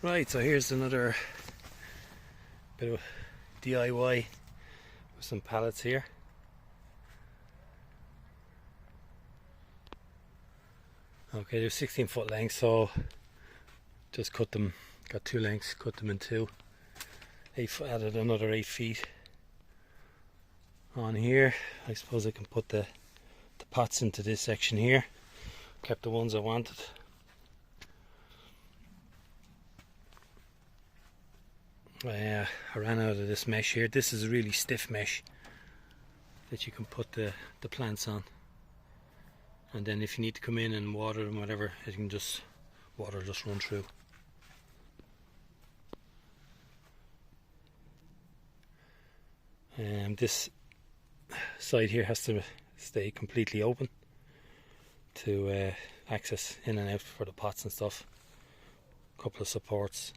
Right, so here's another bit of DIY with some pallets here. Okay, they're 16-foot length, so just cut them, got two lengths, cut them in two. Added another 8 feet on here. I suppose I can put the pots into this section here. Kept the ones I wanted. I ran out of this mesh here. This is a really stiff mesh that you can put the plants on, and then if you need to come in and water them, whatever, you can just water just run through. This side here has to stay completely open to access in and out for the pots and stuff. A couple of supports.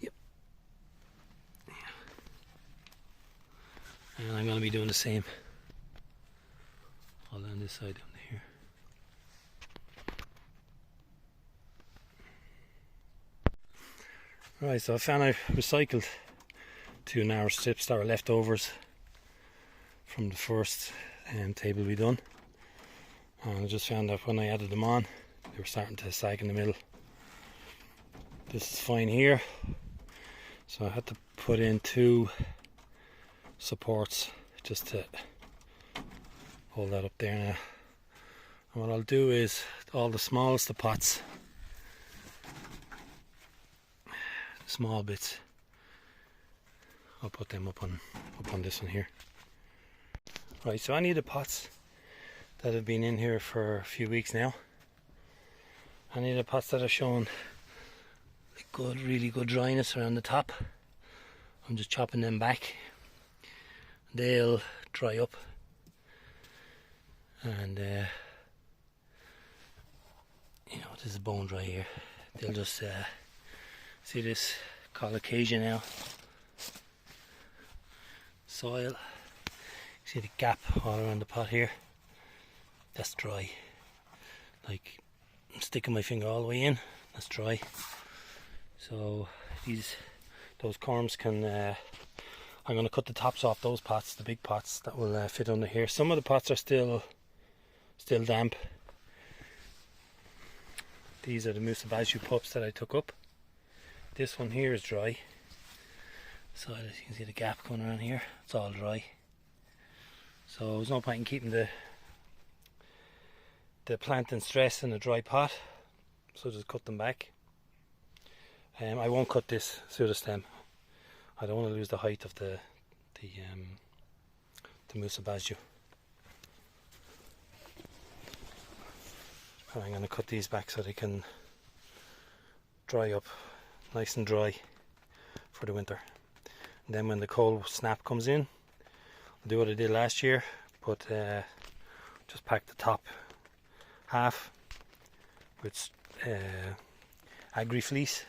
Yep. And I'm going to be doing the same all down this side down here. Right, so I found I recycled two narrow strips that were leftovers from the first table we done, and I just found that when I added them on, they were starting to sag in the middle. This is fine here, so I had to put in two supports just to hold that up there now. And what I'll do is all the smallest of pots, small bits, I'll put them up on this one here. Right, so I need the pots that have been in here for a few weeks now. I need the pots that are showing really good dryness around the top. I'm just chopping them back. They'll dry up, and this is bone dry here. They'll just see this colocasia now. Soil. See the gap all around the pot here? That's dry. Like, I'm sticking my finger all the way in. That's dry. So those corms can. I'm going to cut the tops off those pots, the big pots that will fit under here. Some of the pots are still damp. These are the Musabashu pups that I took up. This one here is dry. So as you can see the gap going around here, it's all dry. So there's no point in keeping the plant in stress in a dry pot. So just cut them back. I won't cut this pseudostem. I don't want to lose the height of the Musabashu. And I'm going to cut these back so they can dry up nice and dry for the winter. And then when the cold snap comes in, I'll do what I did last year, but just pack the top half with agri fleece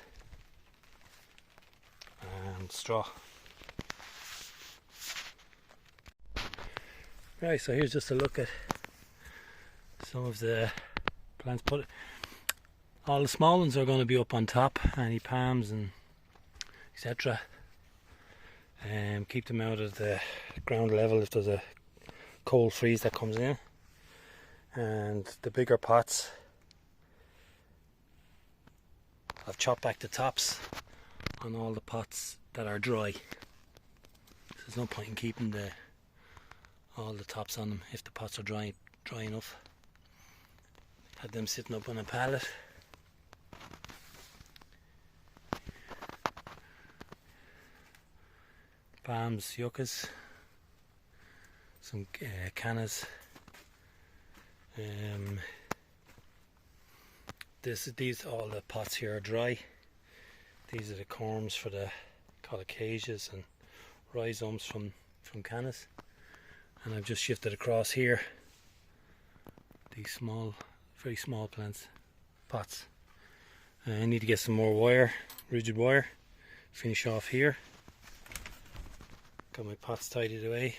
and straw. Right, so here's just a look at some of the plants. All the small ones are going to be up on top, any palms and etc. Keep them out of the ground level if there's a cold freeze that comes in. And the bigger pots, I've chopped back the tops on all the pots that are dry. There's no point in keeping all the tops on them if the pots are dry enough. Had them sitting up on a pallet. Palms, yuccas, some cannas. All the pots here are dry. These are the corms for the colocasias and rhizomes from cannas. And I've just shifted across here these very small pots. I need to get some more wire, rigid wire, finish off here. Got my pots tidied away.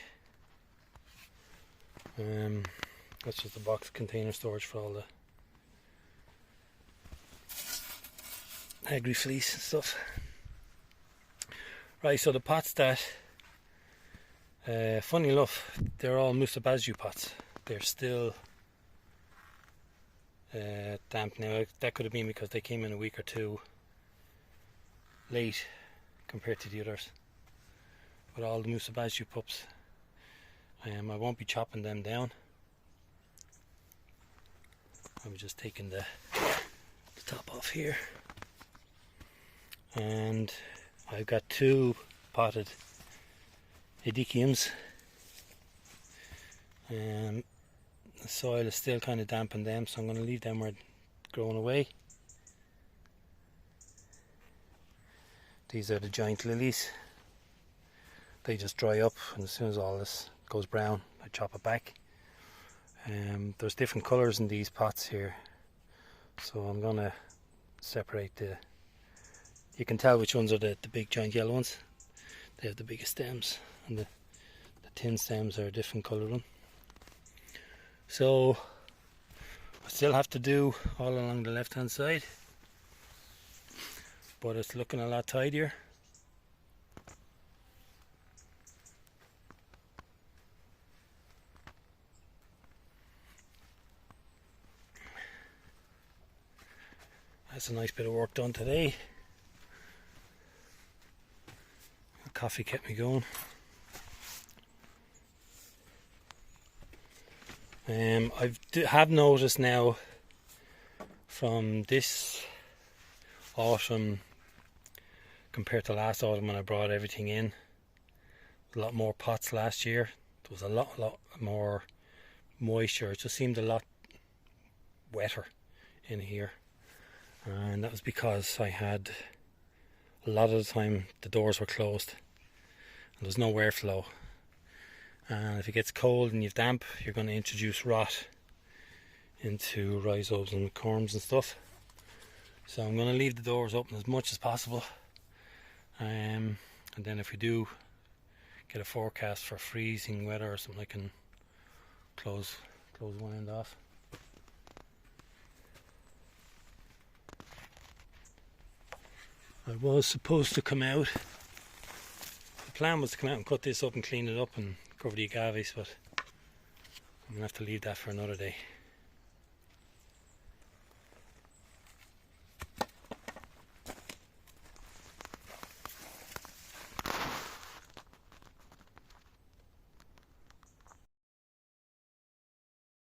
That's just a box container storage for all the agri fleece and stuff. Right, so the pots that, funny enough, they're all musabazu pots. They're still damp now. That could have been because they came in a week or two late compared to the others. But all the musabazu pups, I won't be chopping them down. I'm just taking the top off here, and I've got 2 potted Edichiums. The soil is still kind of damp in them, so I'm going to leave them where they're growing away. These are the giant lilies. They just dry up, and as soon as all this goes brown, I chop it back. There's different colours in these pots here, so I'm going to separate the... You can tell which ones are the big giant yellow ones. They have the biggest stems, and the tin stems are a different colour one. So I still have to do all along the left hand side, but it's looking a lot tidier. That's a nice bit of work done today. The coffee kept me going. Have noticed now from this autumn compared to last autumn when I brought everything in, a lot more pots last year. There was a lot more moisture. It just seemed a lot wetter in here, and that was because I had a lot of the time the doors were closed and there's no airflow. And if it gets cold and you've damp, you're going to introduce rot into rhizomes and corms and stuff. So I'm going to leave the doors open as much as possible. And then if we do get a forecast for freezing weather or something, I can close one end off. I was supposed to come out. The plan was to come out and cut this up and clean it up and cover the agaves, but I'm going to have to leave that for another day.